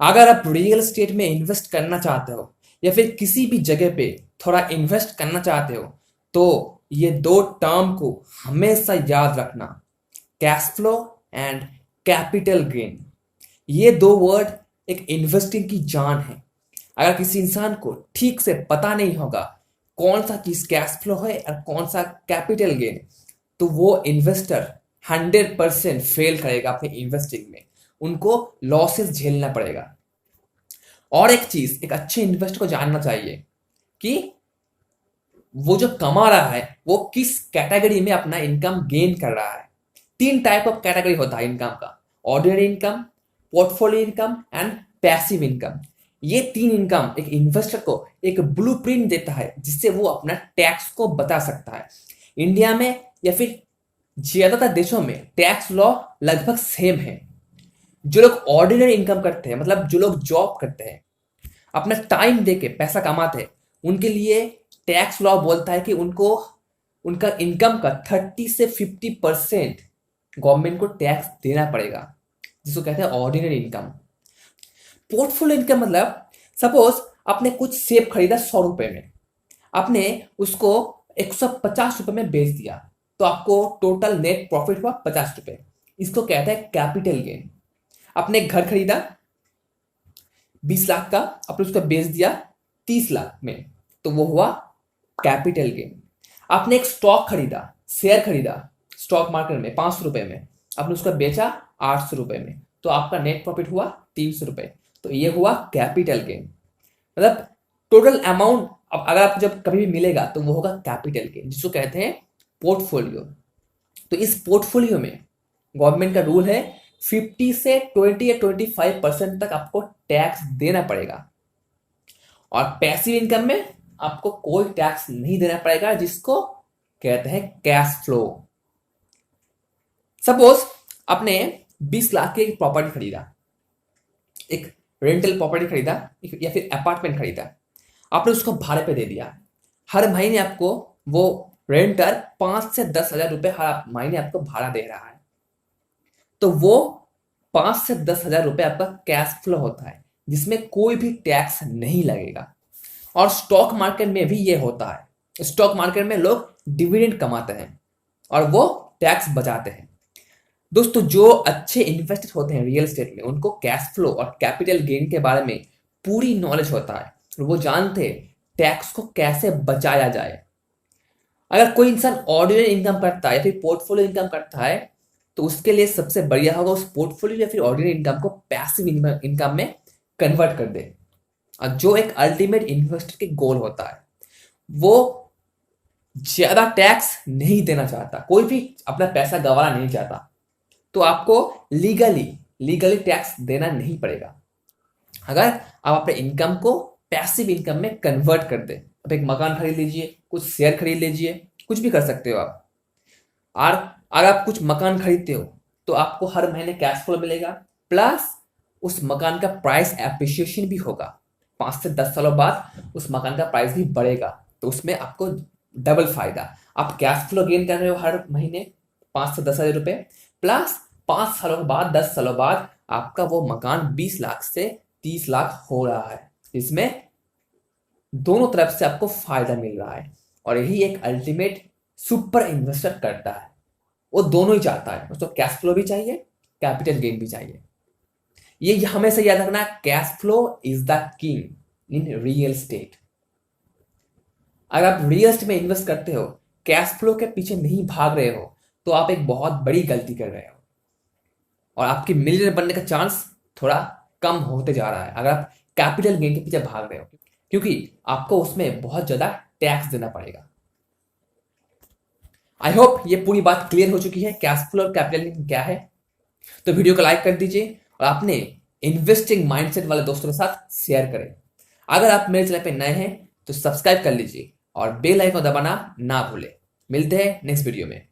अगर आप real estate में इन्वेस्ट करना चाहते हो या फिर किसी भी जगह पे थोड़ा इन्वेस्ट करना चाहते हो तो ये दो टर्म को हमेशा याद रखना, cash flow and capital gain. ये दो वर्ड एक इन्वेस्टिंग की जान है। अगर किसी इंसान को ठीक से पता नहीं होगा कौन सा चीज कैश फ्लो है और कौन सा कैपिटल गेन, तो वो इन्वेस्टर 100% फेल करेगा अपने इन्वेस्टिंग में। उनको लॉसेस झेलना पड़ेगा। और एक चीज एक अच्छे इन्वेस्टर को जानना चाहिए कि वो जो कमा रहा है वो किस कैटेगरी में अपना इनकम गेन कर रहा है। तीन टाइप ऑफ कैटेगरी होता है इनकम का: ordinary income, portfolio income and passive income. ये तीन इनकम एक इन्वेस्टर को एक ब्लूप्रिंट देता है जिससे वो अपना टैक्स को बचा सकता है। इंडिया में या फिर ज्यादातर देशों में टैक्स लॉ लगभग सेम है। जो लोग ऑर्डिनरी इनकम करते हैं, मतलब जो लोग जॉब करते हैं, अपना टाइम देके पैसा कमाते हैं, उनके लिए टैक्स लॉ बोलता है कि उनको उनका इनकम का 30 से 50% गवर्नमेंट को टैक्स देना पड़ेगा, जिसको कहते हैं ऑर्डिनरी इनकम। पोर्टफोलियो इनकम मतलब सपोज आपने कुछ सेब खरीदा 100 रुपए में, आपने उसको 150 रुपए में बेच दिया, तो आपको टोटल नेट प्रॉफिट हुआ 50 रुपए। इसको कहते हैं कैपिटल गेन। आपने एक घर खरीदा 20 लाख का, आपने उसको बेच दिया 30 लाख में, तो वो हुआ कैपिटल गेन। आपने एक स्टॉक खरीदा, शेयर खरीदा स्टॉक मार्केट में 500 रुपए में, आपने उसका बेचा 800 रुपए में, तो आपका नेट प्रॉफिट हुआ 300 रुपए, तो ये हुआ कैपिटल गेन। मतलब टोटल अमाउंट अब अगर आपको जब कभी भी मिलेगा तो वो होगा कैपिटल गेन, जिसको कहते हैं पोर्टफोलियो। तो इस पोर्टफोलियो में गवर्नमेंट का रूल है 50 से 20 या 25% तक आपको टैक्स देना पड़ेगा। और पैसिव इनकम में आपको कोई टैक्स नहीं देना पड़ेगा, जिसको कहते हैं कैश फ्लो। सपोज आपने 20 लाख की एक प्रॉपर्टी खरीदा, एक रेंटल प्रॉपर्टी खरीदा या फिर अपार्टमेंट खरीदा, आपने उसको भाड़े पे दे दिया। हर महीने आपको वो रेंटर 5 से 10 हजार रुपए हर महीने आपको भाड़ा दे रहा है, तो वो 5 से 10 हजार रुपए आपका कैश फ्लो होता है, जिसमें कोई भी टैक्स नहीं लगेगा। और स्टॉक मार्केट में भी ये होता है। स्टॉक मार्केट में लोग डिविडेंड कमाते हैं और वो टैक्स बचाते हैं। दोस्तों, जो अच्छे इन्वेस्टर होते हैं रियल एस्टेट में, उनको कैश फ्लो और कैपिटल गेन के बारे में पूरी नॉलेज होता है और वो जानते हैं टैक्स को कैसे बचाया जाए। अगर कोई इंसान ऑर्डिनरी इनकम करता है या फिर पोर्टफोलियो इनकम करता है, तो उसके लिए सबसे बढ़िया होगा उस पोर्टफोलियो या फिर ऑर्डिनरी इनकम को पैसिव इनकम में कन्वर्ट कर दे। और जो एक अल्टीमेट इन्वेस्टर के गोल होता है, वो ज्यादा टैक्स नहीं देना चाहता, कोई भी अपना पैसा गंवाना नहीं चाहता, तो आपको लीगली टैक्स देना नहीं पड़ेगा अगर आप अपने इनकम को पैसिव इनकम में कन्वर्ट कर दे। आप एक मकान खरीद लीजिए, कुछ शेयर खरीद लीजिए, कुछ भी कर सकते हो आप। और अगर आप कुछ मकान खरीदते हो तो आपको हर महीने कैश फ्लो मिलेगा, प्लस उस मकान का प्राइस एप्रिसिएशन भी होगा। 5 से 10 सालों बाद उस मकान का प्राइस भी बढ़ेगा, तो उसमें आपको डबल फायदा। आप कैश फ्लो गेन कर रहे हो हर महीने 5 से 10 हजार रुपए, प्लस 5 सालों के बाद 10 सालों बाद आपका वो मकान 20 लाख से 30 लाख हो रहा है, इसमें दोनों तरफ से आपको फायदा मिल रहा है। और यही एक अल्टीमेट सुपर इन्वेस्टर करता है। वो दोनों ही चाहता है, उसको कैश फ्लो भी चाहिए, कैपिटल गेन भी चाहिए। ये हमेशा याद रखना, cash flow is the king in real estate. अगर आप रियल एस्टेट में इन्वेस्ट करते हो, कैश फ्लो के पीछे नहीं भाग रहे हो, तो आप एक बहुत बड़ी गलती कर रहे हो और आपकी मिलियनर बनने का चांस थोड़ा कम होते जा रहा है अगर आप कैपिटल गेन के पीछे भाग रहे हो, क्योंकि आपको उसमें बहुत ज्यादा टैक्स देना पड़ेगा। आई होप ये पूरी बात क्लियर हो चुकी है कैश फ्लो और कैपिटल गेन क्या है। तो वीडियो को लाइक कर दीजिए और अपने इन्वेस्टिंग माइंडसेट वाले दोस्तों के साथ शेयर करें। अगर आप मेरे चैनल पे नए हैं तो सब्सक्राइब कर लीजिए और बेल आइकन दबाना ना भूलें। मिलते हैं नेक्स्ट वीडियो में।